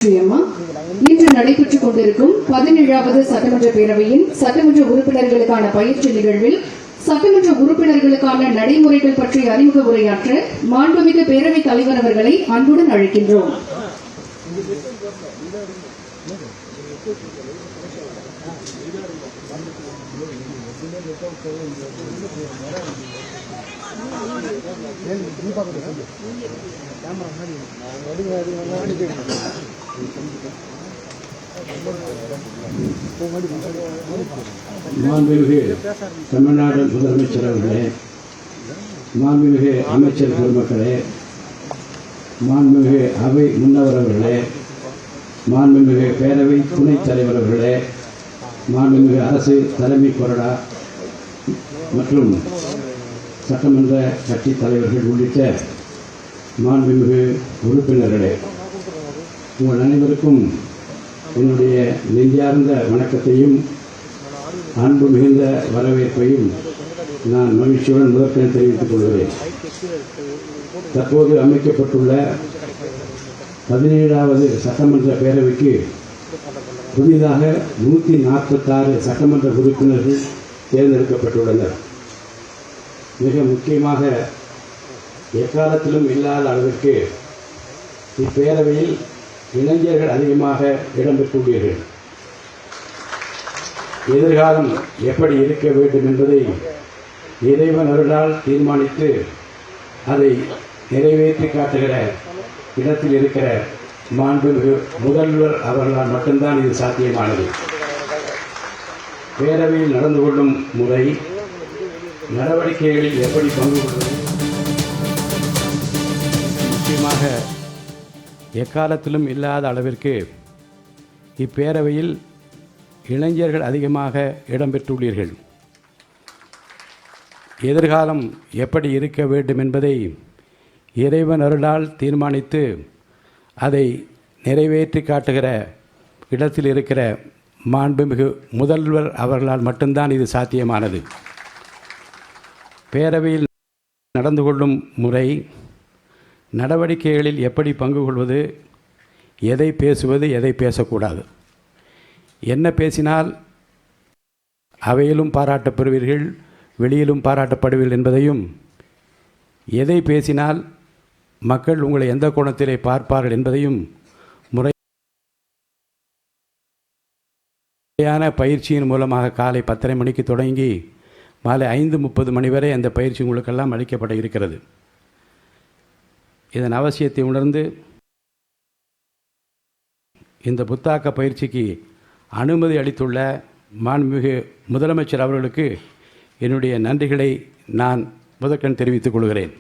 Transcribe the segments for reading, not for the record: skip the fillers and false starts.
இன்று நடைபெற்றுக் கொண்டிருக்கும் 17வது சட்டமன்ற பேரவையின் சட்டமன்ற உறுப்பினர்களுக்கான பயிற்சி நிகழ்வில் சட்டமன்ற உறுப்பினர்களுக்கான நடைமுறைகள் பற்றி அறிமுக உரையாற்ற மாண்புமிகு பேரவைத் தலைவர் அவர்களை அன்புடன் அழைக்கின்றோம். மாண்புமிகு தமிழ்நாடு முதலமைச்சர் அவர்களே, மாண்புமிகு அமைச்சர் பெருமக்களே, மாண்புமிகு அவை முன்னவர் அவர்களே, மாண்புமிகு பேரவை துணைத் தலைவர் அவர்களே, மாண்புமிகு அரசு தலைமை கொறடா மற்றும் சட்டமன்ற கட்சி தலைவர்கள் உள்ளிட்ட மாண்புமிகு உறுப்பினர்களே, உங்கள் அனைவருக்கும் என்னுடைய நெஞ்சார்ந்த வணக்கத்தையும் அன்பு மிகுந்த வரவேற்பையும் நான் மகிழ்ச்சியுடன் முதற்கண் தெரிவித்துக் கொள்கிறேன். தற்போது அமைக்கப்பட்டுள்ள 17வது சட்டமன்ற பேரவைக்கு புதிதாக 146 சட்டமன்ற உறுப்பினர்கள் தேர்ந்தெடுக்கப்பட்டுள்ளனர். மிக முக்கியமாக எக்காலத்திலும் இல்லாத அளவிற்கு இப்பேரவையில் இளைஞர்கள் அதிகமாக இடம்பெற்றுள்ளீர்கள். எதிர்காலம் எப்படி இருக்க வேண்டும் என்பதை இறைவன் அருளால் தீர்மானித்து அதை நிறைவேற்றி காட்டுகிற இடத்தில் இருக்கிற மாண்புமிகு முதல்வர் அவர்களால் மட்டும்தான் இது சாத்தியமானது. பேரவையில் நடந்து கொள்ளும் முறை, நடவடிக்கைகளில் எப்படி பங்கு கொள்வது, முக்கியமாக எக்காலத்திலும் இல்லாத அளவிற்கு இப்பேரவையில் இளைஞர்கள் அதிகமாக இடம்பெற்றுள்ளீர்கள். எதிர்காலம் எப்படி இருக்க வேண்டும் என்பதை இறைவன் அருளால் தீர்மானித்து அதை நிறைவேற்றி காட்டுகிற இடத்தில் இருக்கிற மாண்புமிகு முதல்வர் அவர்களால் மட்டும்தான் இது சாத்தியமானது. பேரவையில் நடந்து கொள்ளும் முறை, நடவடிக்கைகளில் எப்படி பங்கு கொள்வது, எதை பேசுவது, எதை பேசக்கூடாது, என்ன பேசினால் அவையிலும் பாராட்டப்படுவீர்கள், வெளியிலும் பாராட்டப்படுவீர்கள் என்பதையும், எதை பேசினால் மக்கள் உங்களை எந்த கோணத்திலே பார்ப்பார்கள் என்பதையும் முறையான பயிற்சியின் மூலமாக காலை 10:30 மணிக்கு தொடங்கி மாலை 5:30 மணி வரை அந்த பயிற்சி உங்களுக்கெல்லாம் அளிக்கப்பட இருக்கிறது. இதன் அவசியத்தை உணர்ந்து இந்த புத்தாக்க பயிற்சிக்கு அனுமதி அளித்துள்ள மாண்புமிகு முதலமைச்சர் அவர்களுக்கு என்னுடைய நன்றிகளை நான் முதற்கண் தெரிவித்துக் கொள்கிறேன்.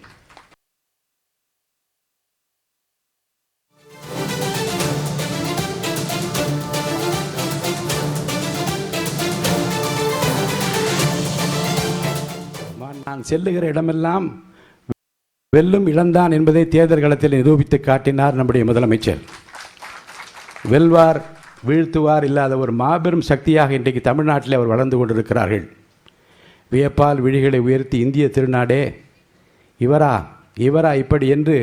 நான் செல்லுகிற இடமெல்லாம் வெல்லும் இழந்தான் என்பதை தேர்தல் களத்தில் நிரூபித்து காட்டினார் நம்முடைய முதலமைச்சர். வெல்வார் வீழ்த்துவார் இல்லாத ஒரு மாபெரும் சக்தியாக இன்றைக்கு தமிழ்நாட்டில் அவர் வளர்ந்து கொண்டிருக்கிறார்கள். வியப்பால் விழிகளை உயர்த்தி இந்திய திருநாடே இவரா இவரா இப்படி என்று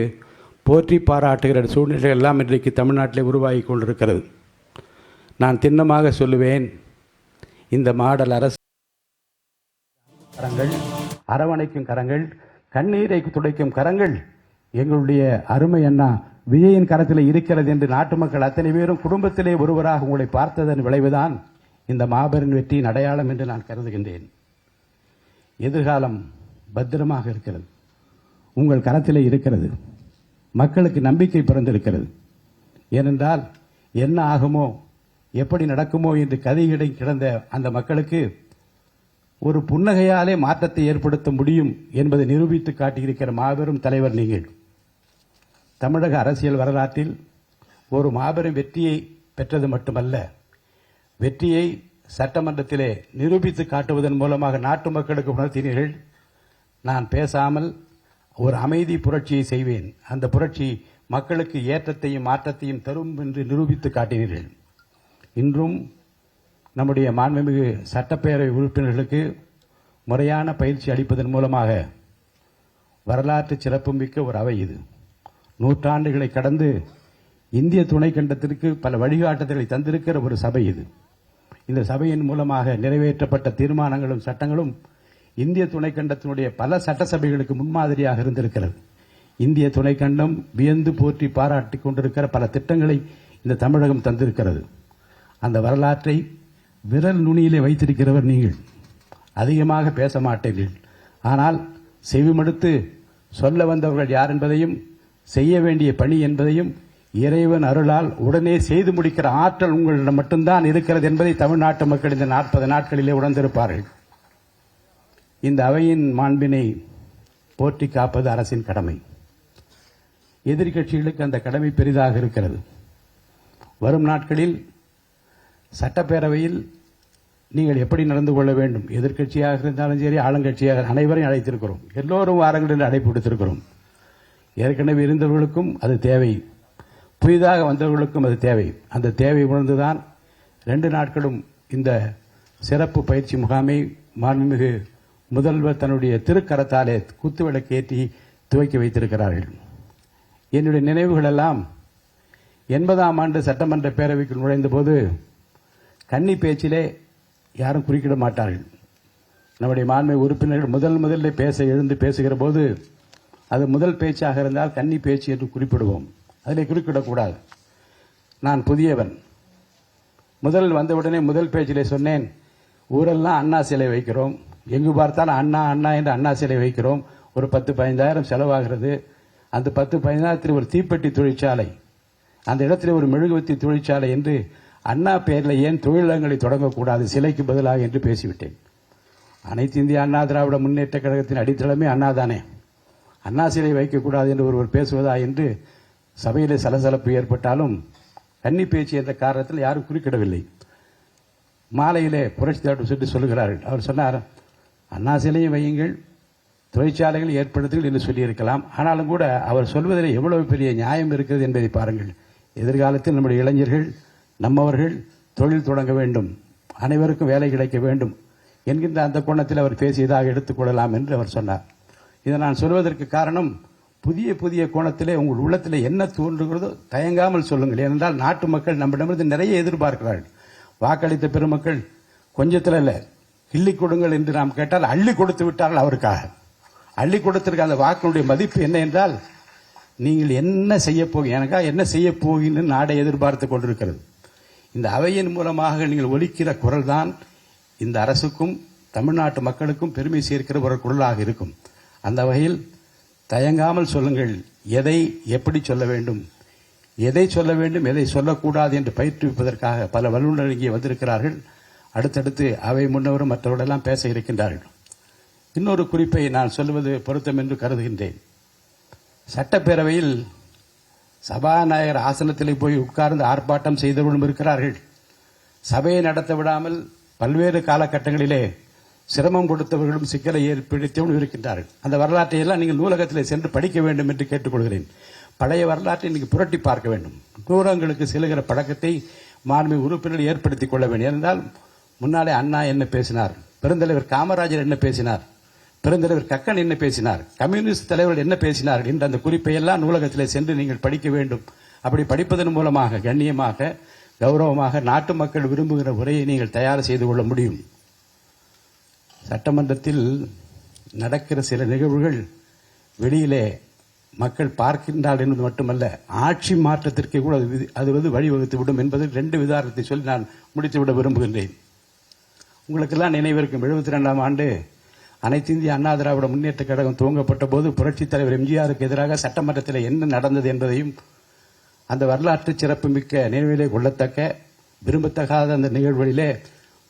போற்றி பாராட்டுகிற சூழ்நிலை எல்லாம் இன்றைக்கு தமிழ்நாட்டில் உருவாகி கொண்டிருக்கிறது. நான் திண்ணமாக சொல்லுவேன், இந்த மாடல் அரசு கரங்கள், அரவணைக்கும் கரங்கள், கண்ணீரை துடைக்கும் கரங்கள் எங்களுடைய அருமை அண்ணா விஜயின் கரத்தில் இருக்கிறது என்று நாட்டு மக்கள் அத்தனை பேரும் குடும்பத்திலே ஒருவராக உங்களை பார்த்ததன் விளைவுதான் இந்த மாபெரும் வெற்றியின் அடையாளம் என்று நான் கருதுகின்றேன். எதிர்காலம் பத்திரமாக இருக்கிறது, உங்கள் கரத்திலே இருக்கிறது. மக்களுக்கு நம்பிக்கை பிறந்திருக்கிறது. ஏனென்றால் என்ன ஆகுமோ, எப்படி நடக்குமோ என்று கதையிடை கிடந்த அந்த மக்களுக்கு ஒரு புன்னகையாலே மாற்றத்தை ஏற்படுத்த முடியும் என்பதை நிரூபித்து காட்டியிருக்கிற மாபெரும் தலைவர் நீங்கள். தமிழக அரசியல் வரலாற்றில் ஒரு மாபெரும் வெற்றியை பெற்றது மட்டுமல்ல, வெற்றியை சட்டமன்றத்திலே நிரூபித்து காட்டுவதன் மூலமாக நாட்டு மக்களுக்கு உணர்த்தினீர்கள். நான் பேசாமல் ஒரு அமைதி புரட்சியை செய்வேன், அந்த புரட்சி மக்களுக்கு ஏற்றத்தையும் மாற்றத்தையும் தரும் என்று நிரூபித்து காட்டினீர்கள். இன்றும் நம்முடைய மாண்புமிகு சட்டப்பேரவை உறுப்பினர்களுக்கு முறையான பயிற்சி அளிப்பதன் மூலமாக வரலாற்று சிறப்புமிக்க ஒரு அவை இது. நூற்றாண்டுகளை கடந்து இந்திய துணைக்கண்டத்திற்கு பல வழிகாட்டுதல்களை தந்திருக்கிற ஒரு சபை இது. இந்த சபையின் மூலமாக நிறைவேற்றப்பட்ட தீர்மானங்களும் சட்டங்களும் இந்திய துணைக்கண்டத்தினுடைய பல சட்டசபைகளுக்கு முன்மாதிரியாக இருந்திருக்கிறது. இந்திய துணைக்கண்டம் வியந்து போற்றி பாராட்டிக் கொண்டிருக்கிற பல திட்டங்களை இந்த தமிழகம் தந்திருக்கிறது. அந்த வரலாற்றை விரல் நுனியிலே வைத்திருக்கிறவர் நீங்கள். அதிகமாக பேச மாட்டீர்கள், ஆனால் செவிமடுத்து சொல்ல வந்தவர்கள் யார் என்பதையும் செய்ய வேண்டிய பணி என்பதையும் இறைவன் அருளால் உடனே செய்து முடிக்கிற ஆற்றல் உங்களிடம் மட்டும்தான் இருக்கிறது என்பதை தமிழ்நாட்டு மக்கள் இந்த 40 நாட்களிலே உணர்ந்திருப்பார்கள். இந்த அவையின் மாண்பினை போற்றி காப்பது அரசின் கடமை. எதிர்க்கட்சிகளுக்கு அந்த கடமை பெரிதாக இருக்கிறது. வரும் நாட்களில் சட்டப்பேரவையில் நீங்கள் எப்படி நடந்து கொள்ள வேண்டும், எதிர்க்கட்சியாக இருந்தாலும் சரி ஆளுங்கட்சியாக அனைவரையும் அழைத்திருக்கிறோம். எல்லோரும் வாருங்கள் என்று அழைப்பு விடுத்திருக்கிறோம். ஏற்கனவே இருந்தவர்களுக்கும் அது தேவை, புதிதாக வந்தவர்களுக்கும் அது தேவை. அந்த தேவை உணர்ந்துதான் 2 நாட்களும் இந்த சிறப்பு பயிற்சி முகாமை மாண்புமிகு முதல்வர் தன்னுடைய திருக்கரத்தாலே குத்துவிளக்கு ஏற்றி துவக்கி வைத்திருக்கிறார்கள். என்னுடைய நினைவுகள் எல்லாம் 80ஆம் ஆண்டு சட்டமன்ற பேரவைக்குள் நுழைந்த போது கன்னி பேச்சிலே யாரும் குறுக்கிட மாட்டார்கள். நம்முடைய மாண்புமிகு உறுப்பினர்கள் முதலில் எழுந்து பேசுகிற போது அது முதல் பேச்சாக இருந்தால் கன்னி பேச்சு என்று குறிப்பிடுவோம். அதில் குறுக்கிடக்கூடாது. நான் புதியவன். வந்தவுடனே முதல் பேச்சிலே சொன்னேன், ஊரெல்லாம் அண்ணா சிலை வைக்கிறோம், எங்கு பார்த்தாலும் அண்ணா அண்ணா என்று அண்ணா சிலை வைக்கிறோம், ஒரு 10-15 செலவாகிறது. அந்த 10-15 ஒரு தீப்பெட்டி தொழிற்சாலை, அந்த இடத்துல ஒரு மெழுகுவத்தி தொழிற்சாலை என்று அண்ணா பெயரில் ஏன் தொழிலகங்களை தொடங்கக்கூடாது சிலைக்கு பதிலாக என்று பேசிவிட்டேன். அனைத்து இந்திய அண்ணா திராவிட முன்னேற்ற கழகத்தின் அடித்தளமே அண்ணா தானே, அண்ணா சிலை வைக்கக்கூடாது என்று ஒருவர் பேசுவதா என்று சபையிலே சலசலப்பு ஏற்பட்டாலும் கன்னி பேச்சு என்ற காரணத்தில் யாரும் குறுக்கிடவில்லை. மாலையிலே புரட்சி தலைவர் சொல்லி சொல்லுகிறார்கள். அவர் சொன்னார், அண்ணா சிலையும் வையுங்கள், தொழிற்சாலைகள் ஏற்படுத்துங்கள் என்று சொல்லியிருக்கலாம். ஆனாலும் கூட அவர் சொல்வதில் எவ்வளவு பெரிய நியாயம் இருக்கிறது என்பதை பாருங்கள். எதிர்காலத்தில் நம்முடைய இளைஞர்கள் நம்மவர்கள் தொழில் தொடங்க வேண்டும், அனைவருக்கும் வேலை கிடைக்க வேண்டும் என்கின்ற அந்த கோணத்தில் அவர் பேசியதாக எடுத்துக்கொள்ளலாம் என்று அவர் சொன்னார். இதை நான் சொல்வதற்கு காரணம், புதிய புதிய கோணத்திலே உங்கள் உள்ளத்தில் என்ன தோன்றுகிறதோ தயங்காமல் சொல்லுங்கள். ஏனென்றால் நாட்டு மக்கள் நம்மிடமிருந்து நிறைய எதிர்பார்க்கிறார்கள். வாக்களித்த பெருமக்கள் கொஞ்சத்தில் இல்லை, கிள்ளி கொடுங்கள் என்று நாம் கேட்டால் அள்ளி கொடுத்து விட்டார்கள். அவருக்காக அள்ளி கொடுத்திருக்க அந்த வாக்கினுடைய மதிப்பு என்ன என்றால், நீங்கள் என்ன செய்ய போகிறீங்க, எனக்காக என்ன செய்ய போகிறீங்கன்னு நாடை எதிர்பார்த்து கொண்டிருக்கிறது. இந்த அவையின் மூலமாக நீங்கள் ஒலிக்கிற குரல் தான் இந்த அரசுக்கும் தமிழ்நாட்டு மக்களுக்கும் பெருமை சேர்க்கிற ஒரு குரலாக இருக்கும். அந்த வகையில் தயங்காமல் சொல்லுங்கள், எதை எப்படி சொல்ல வேண்டும், எதை சொல்ல வேண்டும், எதை சொல்லக்கூடாது என்று பயிற்றுவிப்பதற்காக பல வல்லுநர்கள் இங்கே வந்திருக்கிறார்கள். அடுத்தடுத்து அவை முன்னவரும் மற்றவர்களெல்லாம் பேச இருக்கின்றார்கள். இன்னொரு குறிப்பை நான் சொல்வது பொருத்தம் என்று கருதுகின்றேன். சட்டப்பேரவையில் சபாநாயகர் ஆசனத்திலே போய் உட்கார்ந்து ஆர்ப்பாட்டம் செய்தவர்களும் இருக்கிறார்கள். சபையை நடத்த விடாமல் பல்வேறு காலகட்டங்களிலே சிரமம் கொடுத்தவர்களும் சிக்கலை ஏற்படுத்தியவர்களும் இருக்கின்றார்கள். அந்த வரலாற்றை எல்லாம் நீங்கள் நூலகத்தில் சென்று படிக்க வேண்டும் என்று கேட்டுக்கொள்கிறேன். பழைய வரலாற்றை நீங்கள் புரட்டி பார்க்க வேண்டும். நூலகங்களுக்கு செல்கிற பழக்கத்தை மாண்புமிகு உறுப்பினர்கள் ஏற்படுத்திக் கொள்ள வேண்டும். ஏனென்றால் முன்னாலே அண்ணா என்ன பேசினார், பெருந்தலைவர் காமராஜர் என்ன பேசினார், பெருந்தலைவர் கக்கன் என்ன பேசினார், கம்யூனிஸ்ட் தலைவர்கள் என்ன பேசினார்கள் என்ற அந்த குறிப்பை எல்லாம் நூலகத்தில் சென்று நீங்கள் படிக்க வேண்டும். அப்படி படிப்பதன் மூலமாக கண்ணியமாக கௌரவமாக நாட்டு மக்கள் விரும்புகிற உரையை நீங்கள் தயார் செய்து கொள்ள முடியும். சட்டமன்றத்தில் நடக்கிற சில நிகழ்வுகள் வெளியிலே மக்கள் பார்க்கின்றார்கள் என்பது மட்டுமல்ல, ஆட்சி மாற்றத்திற்கு கூட அது வழிவகுத்து விடும் என்பதில் 2 உதாரணத்தை சொல்லி நான் முடித்துவிட விரும்புகின்றேன். உங்களுக்கெல்லாம் நினைவிருக்கும் 72ஆம் ஆண்டு அனைத்து இந்திய அண்ணா திராவிட முன்னேற்ற கழகம் துவங்கப்பட்ட போது புரட்சித் தலைவர் எம்ஜிஆருக்கு எதிராக சட்டமன்றத்தில் என்ன நடந்தது என்பதையும் அந்த வரலாற்று சிறப்புமிக்க நினைவிலே கொள்ளத்தக்க விரும்பத்தகாத அந்த நிகழ்வுகளிலே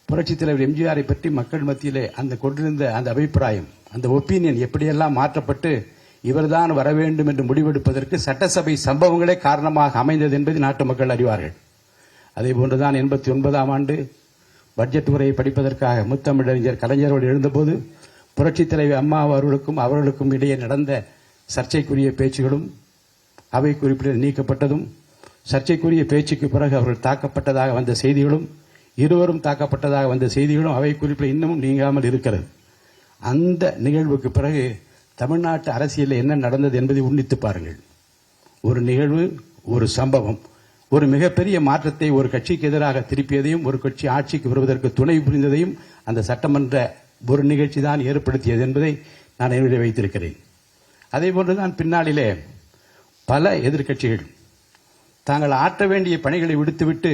புரட்சித் தலைவர் எம்ஜிஆரை பற்றி மக்கள் மத்தியிலே அந்த கொண்டிருந்த அந்த அபிப்பிராயம், அந்த ஒப்பீனியன் எப்படியெல்லாம் மாற்றப்பட்டு இவர்தான் வர வேண்டும் என்று முடிவெடுப்பதற்கு சட்டசபை சம்பவங்களே காரணமாக அமைந்தது என்பதை நாட்டு மக்கள் அறிவார்கள். அதே போன்றுதான் 89ஆம் ஆண்டு பட்ஜெட் உரையை படிப்பதற்காக முத்தமிழறிஞர் கலைஞரோடு எழுந்தபோது புரட்சித் தலைவர் அம்மா அவர்களுக்கும் இடையே நடந்த சர்ச்சைக்குரிய பேச்சுகளும் அவை குறிப்பில் நீக்கப்பட்டதும், சர்ச்சைக்குரிய பேச்சுக்கு பிறகு அவர்கள் தாக்கப்பட்டதாக வந்த செய்திகளும், இருவரும் தாக்கப்பட்டதாக வந்த செய்திகளும் அவை குறிப்பில் இன்னமும் நீங்காமல் இருக்கிறது. அந்த நிகழ்வுக்கு பிறகு தமிழ்நாட்டு அரசியலில் என்ன நடந்தது என்பதை உன்னித்து பாருங்கள். ஒரு நிகழ்வு, ஒரு சம்பவம் ஒரு மிகப்பெரிய மாற்றத்தை ஒரு கட்சிக்கு எதிராக திருப்பியதையும் ஒரு கட்சி ஆட்சிக்கு வருவதற்கு துணை புரிந்ததையும் அந்த சட்டமன்ற ஒரு நிகழ்ச்சி தான் ஏற்படுத்தியது என்பதை நான் நினைவில் வைத்திருக்கிறேன். அதேபோன்றுதான் பின்னாளிலே பல எதிர்க்கட்சிகள் தாங்கள் ஆற்ற வேண்டிய பணிகளை விடுத்துவிட்டு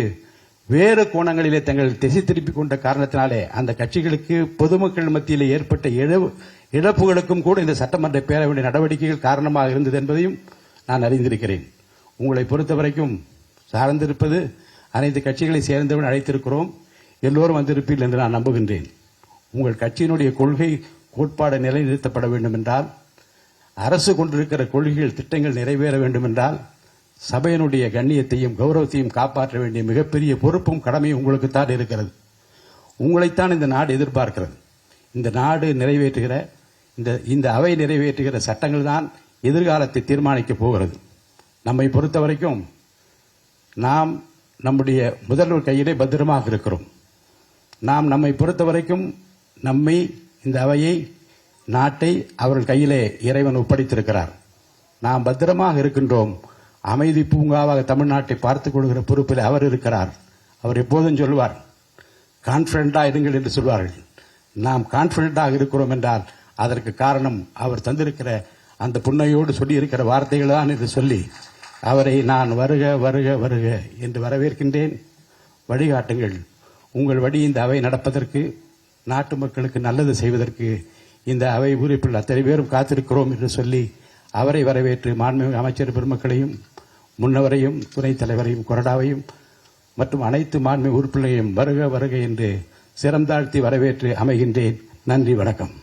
வேறு கோணங்களிலே தங்கள் திசை திருப்பிக் கொண்ட காரணத்தினாலே அந்த கட்சிகளுக்கு பொதுமக்கள் மத்தியிலே ஏற்பட்ட இழப்புகளுக்கும் கூட இந்த சட்டமன்ற பேரவையுடைய நடவடிக்கைகள் காரணமாக இருந்தது என்பதையும் நான் அறிந்திருக்கிறேன். உங்களை பொறுத்தவரைக்கும் சார்ந்திருப்பது அனைத்து கட்சிகளை சேர்ந்தவர்கள் அழைத்திருக்கிறோம், எல்லோரும் வந்திருப்பீர்கள் என்று நான் நம்புகின்றேன். உங்கள் கட்சியினுடைய கொள்கை கோட்பாடு நிலைநிறுத்தப்பட வேண்டும் என்றால், அரசு கொண்டிருக்கிற கொள்கைகள் திட்டங்கள் நிறைவேற வேண்டும் என்றால், சபையினுடைய கண்ணியத்தையும் கௌரவத்தையும் காப்பாற்ற வேண்டிய மிகப்பெரிய பொறுப்பும் கடமையும் உங்களுக்குத்தான் இருக்கிறது. உங்களைத்தான் இந்த நாடு எதிர்பார்க்கிறது. இந்த நாடு நிறைவேற்றுகிற இந்த அவை நிறைவேற்றுகிற சட்டங்கள் தான் எதிர்காலத்தை தீர்மானிக்கப் போகிறது. நம்மை பொறுத்தவரைக்கும் நாம் நம்முடைய முதல்வர் கையிலே பத்திரமாக இருக்கிறோம். நாம் நம்மை பொறுத்தவரைக்கும் நம்மை இந்த அவையை நாட்டை அவர்கள் கையிலே இறைவன் ஒப்படைத்திருக்கிறார். நாம் பத்திரமாக இருக்கின்றோம். அமைதி பூங்காவாக தமிழ்நாட்டை பார்த்துக் கொள்கிற பொறுப்பில் அவர் இருக்கிறார். அவர் எப்போதும் சொல்வார், கான்பிடண்டா இருங்கள் என்று சொல்வார்கள். நாம் கான்பிடண்டாக இருக்கிறோம் என்றால் அதற்கு காரணம் அவர் தந்திருக்கிற அந்த புன்னையோடு சொல்லி இருக்கிற வார்த்தைகள் தான் என்று சொல்லி அவரை நான் வருக வருக வருக என்று வரவேற்கின்றேன். வழிகாட்டுங்கள். உங்கள் வழி இந்த அவை நடப்பதற்கு, நாட்டு மக்களுக்கு நல்லது செய்வதற்கு இந்த அவை உறுப்பில் அத்தனை பேரும் காத்திருக்கிறோம் என்று சொல்லி அவரை வரவேற்று மாண்புமிகு அமைச்சர் பெருமக்களையும் முன்னவரையும் துணைத் தலைவரையும் கொறடாவையும் மற்றும் அனைத்து மாண்புமிகு உறுப்பினரையும் வருக வருக என்று சிரம் தாழ்த்தி வரவேற்று அமைகின்றேன். நன்றி, வணக்கம்.